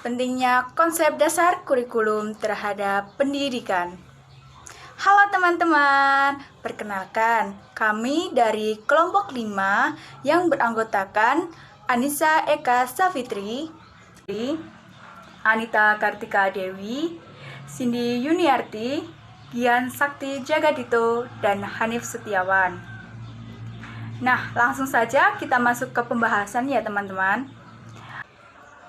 Pentingnya konsep dasar kurikulum terhadap pendidikan. Halo teman-teman, perkenalkan kami dari kelompok 5 yang beranggotakan Anissa Eka Safitri, Anita Kartika Dewi, Cindy Yuniarti, Gian Sakti Jagadito, dan Hanif Setiawan. Nah, langsung saja kita masuk ke pembahasan ya teman-teman.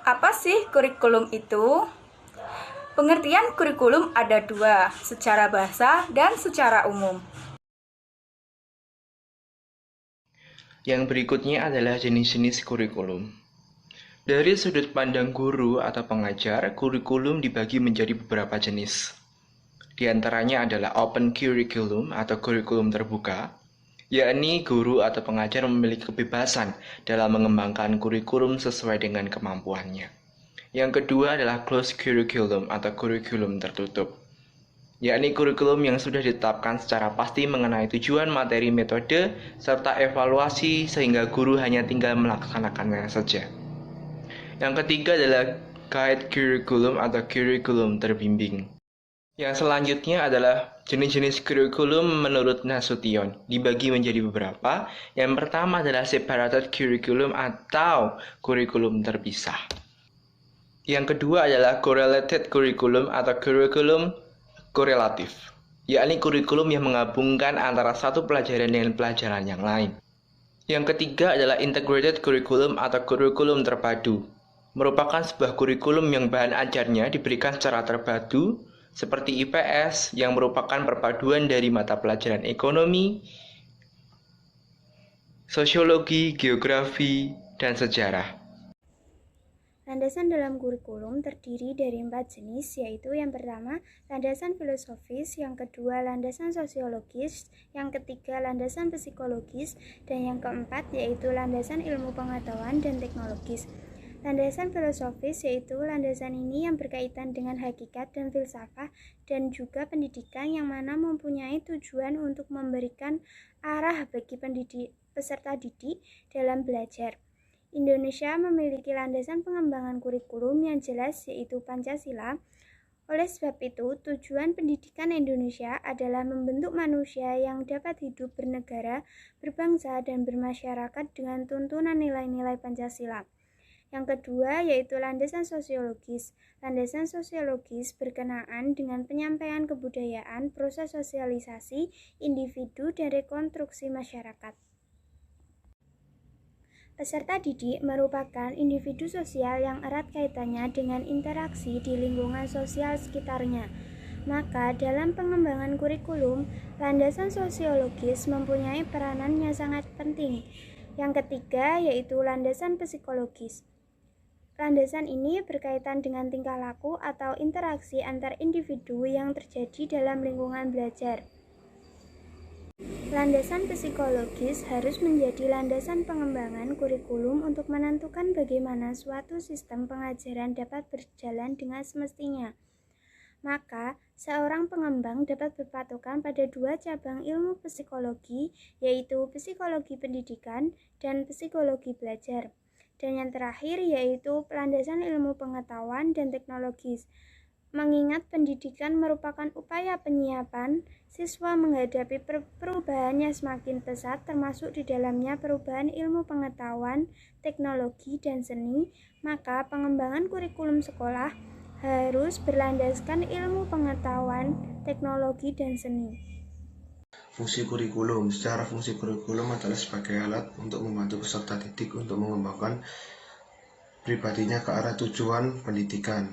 Apa sih kurikulum itu? Pengertian kurikulum ada dua, secara bahasa dan secara umum. Yang berikutnya adalah jenis-jenis kurikulum. Dari sudut pandang guru atau pengajar, kurikulum dibagi menjadi beberapa jenis. Di antaranya adalah open curriculum atau kurikulum terbuka, yakni guru atau pengajar memiliki kebebasan dalam mengembangkan kurikulum sesuai dengan kemampuannya. Yang kedua adalah closed curriculum atau kurikulum tertutup, yakni kurikulum yang sudah ditetapkan secara pasti mengenai tujuan, materi, metode, serta evaluasi sehingga guru hanya tinggal melaksanakannya saja. Yang ketiga adalah guide curriculum atau kurikulum terbimbing. Yang selanjutnya adalah jenis-jenis kurikulum menurut Nasution, dibagi menjadi beberapa. Yang pertama adalah separated curriculum atau kurikulum terpisah. Yang kedua adalah correlated curriculum atau kurikulum korelatif, yakni kurikulum yang menggabungkan antara satu pelajaran dengan pelajaran yang lain. Yang ketiga adalah integrated curriculum atau kurikulum terpadu, merupakan sebuah kurikulum yang bahan ajarnya diberikan secara terpadu, seperti IPS yang merupakan perpaduan dari mata pelajaran ekonomi, sosiologi, geografi, dan sejarah. Landasan dalam kurikulum terdiri dari 4 jenis, yaitu yang pertama, landasan filosofis, yang kedua, landasan sosiologis, yang ketiga, landasan psikologis, dan yang keempat, yaitu landasan ilmu pengetahuan dan teknologis. Landasan filosofis yaitu landasan ini yang berkaitan dengan hakikat dan filsafat dan juga pendidikan yang mana mempunyai tujuan untuk memberikan arah bagi peserta didik dalam belajar. Indonesia memiliki landasan pengembangan kurikulum yang jelas yaitu Pancasila. Oleh sebab itu, tujuan pendidikan Indonesia adalah membentuk manusia yang dapat hidup bernegara, berbangsa, dan bermasyarakat dengan tuntunan nilai-nilai Pancasila. Yang kedua yaitu landasan sosiologis. Landasan sosiologis berkenaan dengan penyampaian kebudayaan, proses sosialisasi individu, dan rekonstruksi masyarakat. Peserta didik merupakan individu sosial yang erat kaitannya dengan interaksi di lingkungan sosial sekitarnya. Maka dalam pengembangan kurikulum, landasan sosiologis mempunyai peranan yang sangat penting. Yang ketiga yaitu landasan psikologis. Landasan ini berkaitan dengan tingkah laku atau interaksi antar individu yang terjadi dalam lingkungan belajar. Landasan psikologis harus menjadi landasan pengembangan kurikulum untuk menentukan bagaimana suatu sistem pengajaran dapat berjalan dengan semestinya. Maka, seorang pengembang dapat berpatokan pada dua cabang ilmu psikologi, yaitu psikologi pendidikan dan psikologi belajar. Dan yang terakhir yaitu landasan ilmu pengetahuan dan teknologis. Mengingat pendidikan merupakan upaya penyiapan siswa menghadapi perubahan yang semakin pesat, termasuk di dalamnya perubahan ilmu pengetahuan, teknologi, dan seni, maka pengembangan kurikulum sekolah harus berlandaskan ilmu pengetahuan, teknologi, dan seni. Fungsi kurikulum. Secara fungsi kurikulum adalah sebagai alat untuk membantu peserta didik untuk mengembangkan pribadinya ke arah tujuan pendidikan.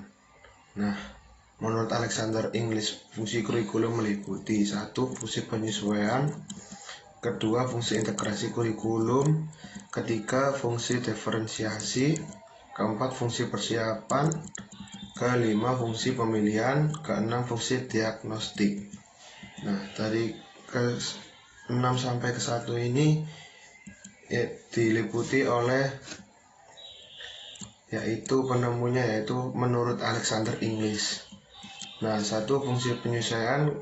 Nah, menurut Alexander English, fungsi kurikulum meliputi 1. Fungsi penyesuaian, kedua fungsi integrasi kurikulum, ketiga fungsi diferensiasi, keempat fungsi persiapan, kelima fungsi pemilihan, keenam fungsi diagnostik. Nah, dari ke-6 sampai ke-1 ini diliputi oleh yaitu penemunya yaitu menurut Alexander English. Nah, 1 fungsi penyesuaian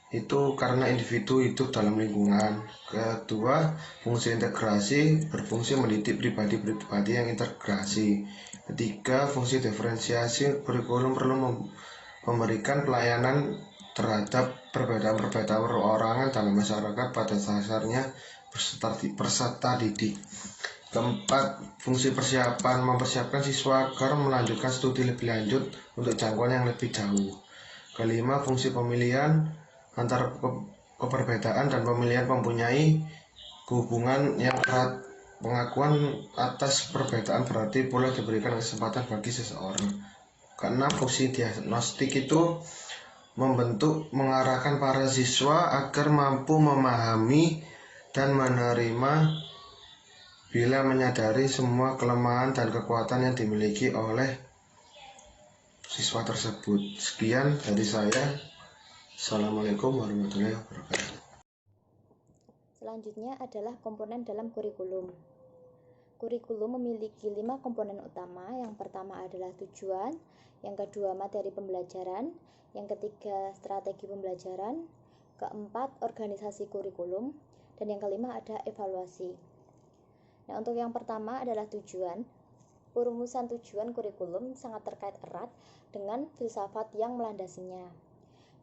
itu karena individu hidup dalam lingkungan. Kedua, fungsi integrasi berfungsi mendidik pribadi-pribadi yang integrasi. Ketiga, fungsi diferensiasi kurikulum perlu memberikan pelayanan terhadap perbedaan-perbedaan perorangan dalam masyarakat pada dasarnya peserta didik. Keempat, fungsi persiapan mempersiapkan siswa agar melanjutkan studi lebih lanjut untuk jangkauan yang lebih jauh. Kelima, fungsi pemilihan antara keperbedaan dan pemilihan mempunyai hubungan yang erat. Pengakuan atas perbedaan berarti boleh diberikan kesempatan bagi seseorang. Keenam, fungsi diagnostik itu mengarahkan para siswa agar mampu memahami dan menerima bila menyadari semua kelemahan dan kekuatan yang dimiliki oleh siswa tersebut. Sekian dari saya. Assalamualaikum warahmatullahi wabarakatuh. Selanjutnya adalah komponen dalam kurikulum. Kurikulum memiliki 5 komponen utama. Yang pertama adalah tujuan, yang kedua materi pembelajaran, yang ketiga strategi pembelajaran, keempat organisasi kurikulum, dan yang kelima ada evaluasi. Nah, untuk yang pertama adalah tujuan. Perumusan tujuan kurikulum sangat terkait erat dengan filsafat yang melandasinya.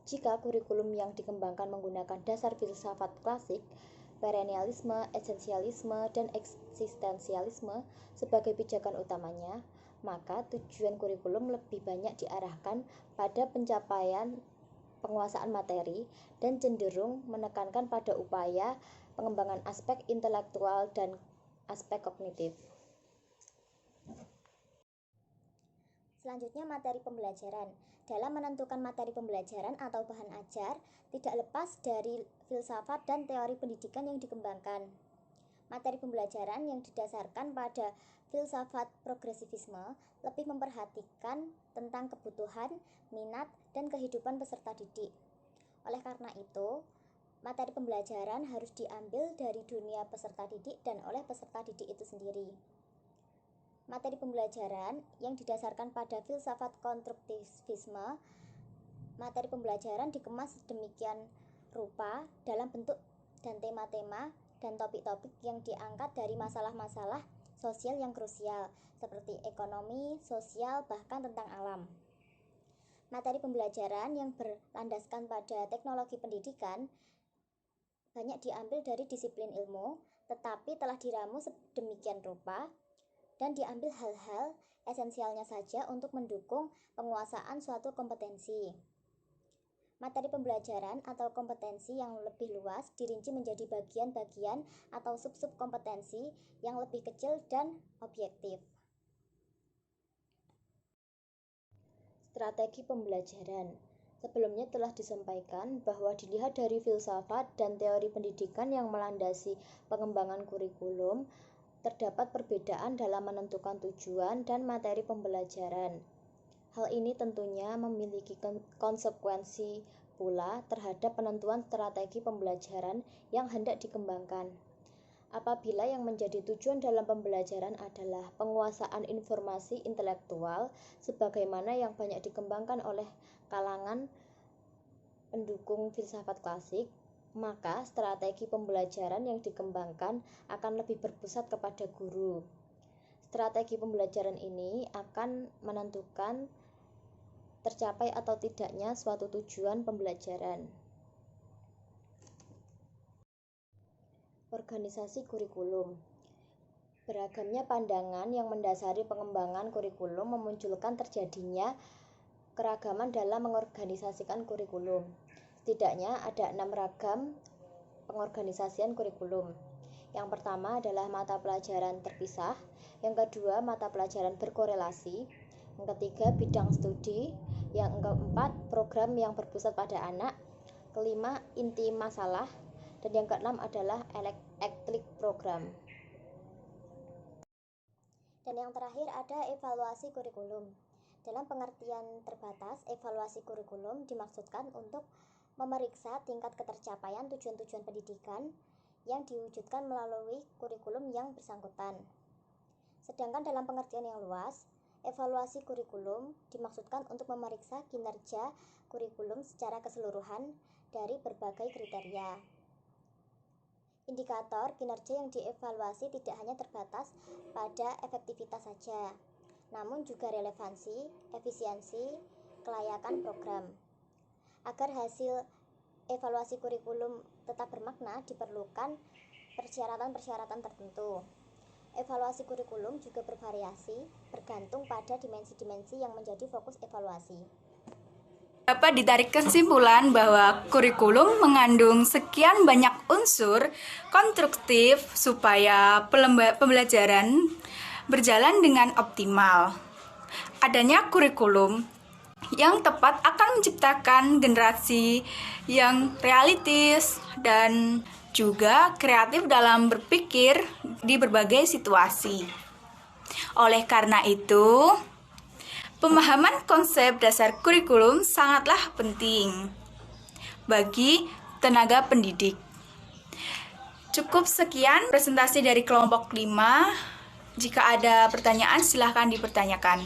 Jika kurikulum yang dikembangkan menggunakan dasar filsafat klasik, perennialisme, esensialisme, dan eksistensialisme sebagai pijakan utamanya, maka tujuan kurikulum lebih banyak diarahkan pada pencapaian penguasaan materi dan cenderung menekankan pada upaya pengembangan aspek intelektual dan aspek kognitif. Selanjutnya materi pembelajaran. Dalam menentukan materi pembelajaran atau bahan ajar, tidak lepas dari filsafat dan teori pendidikan yang dikembangkan. Materi pembelajaran yang didasarkan pada filsafat progresivisme lebih memperhatikan tentang kebutuhan, minat, dan kehidupan peserta didik. Oleh karena itu, materi pembelajaran harus diambil dari dunia peserta didik dan oleh peserta didik itu sendiri. Materi pembelajaran yang didasarkan pada filsafat konstruktivisme, materi pembelajaran dikemas sedemikian rupa dalam bentuk dan tema-tema dan topik-topik yang diangkat dari masalah-masalah sosial yang krusial, seperti ekonomi, sosial, bahkan tentang alam. Materi pembelajaran yang berlandaskan pada teknologi pendidikan banyak diambil dari disiplin ilmu, tetapi telah diramu sedemikian rupa dan diambil hal-hal esensialnya saja untuk mendukung penguasaan suatu kompetensi. Materi pembelajaran atau kompetensi yang lebih luas dirinci menjadi bagian-bagian atau sub-sub kompetensi yang lebih kecil dan objektif. Strategi pembelajaran. Sebelumnya telah disampaikan bahwa dilihat dari filsafat dan teori pendidikan yang melandasi pengembangan kurikulum, terdapat perbedaan dalam menentukan tujuan dan materi pembelajaran. Hal ini tentunya memiliki konsekuensi pula terhadap penentuan strategi pembelajaran yang hendak dikembangkan. Apabila yang menjadi tujuan dalam pembelajaran adalah penguasaan informasi intelektual sebagaimana yang banyak dikembangkan oleh kalangan pendukung filsafat klasik, maka strategi pembelajaran yang dikembangkan akan lebih berpusat kepada guru. Strategi pembelajaran ini akan menentukan tercapai atau tidaknya suatu tujuan pembelajaran. Organisasi kurikulum. Beragamnya pandangan yang mendasari pengembangan kurikulum memunculkan terjadinya keragaman dalam mengorganisasikan kurikulum. Setidaknya ada 6 ragam pengorganisasian kurikulum. Yang pertama adalah mata pelajaran terpisah, yang kedua mata pelajaran berkorelasi, yang ketiga bidang studi, yang keempat program yang berpusat pada anak, kelima inti masalah, dan yang keenam adalah eklektik program. Dan yang terakhir ada evaluasi kurikulum. Dalam pengertian terbatas, evaluasi kurikulum dimaksudkan untuk memeriksa tingkat ketercapaian tujuan-tujuan pendidikan yang diwujudkan melalui kurikulum yang bersangkutan. Sedangkan dalam pengertian yang luas, evaluasi kurikulum dimaksudkan untuk memeriksa kinerja kurikulum secara keseluruhan dari berbagai kriteria. Indikator kinerja yang dievaluasi tidak hanya terbatas pada efektivitas saja, namun juga relevansi, efisiensi, kelayakan program. Agar hasil evaluasi kurikulum tetap bermakna, diperlukan persyaratan-persyaratan tertentu. Evaluasi kurikulum juga bervariasi, bergantung pada dimensi-dimensi yang menjadi fokus evaluasi. Dapat ditarik kesimpulan bahwa kurikulum mengandung sekian banyak unsur konstruktif supaya pembelajaran berjalan dengan optimal. Adanya kurikulum yang tepat akan menciptakan generasi yang realistis dan juga kreatif dalam berpikir di berbagai situasi. Oleh karena itu, pemahaman konsep dasar kurikulum sangatlah penting bagi tenaga pendidik. Cukup sekian presentasi dari kelompok 5. Jika ada pertanyaan, silahkan dipertanyakan.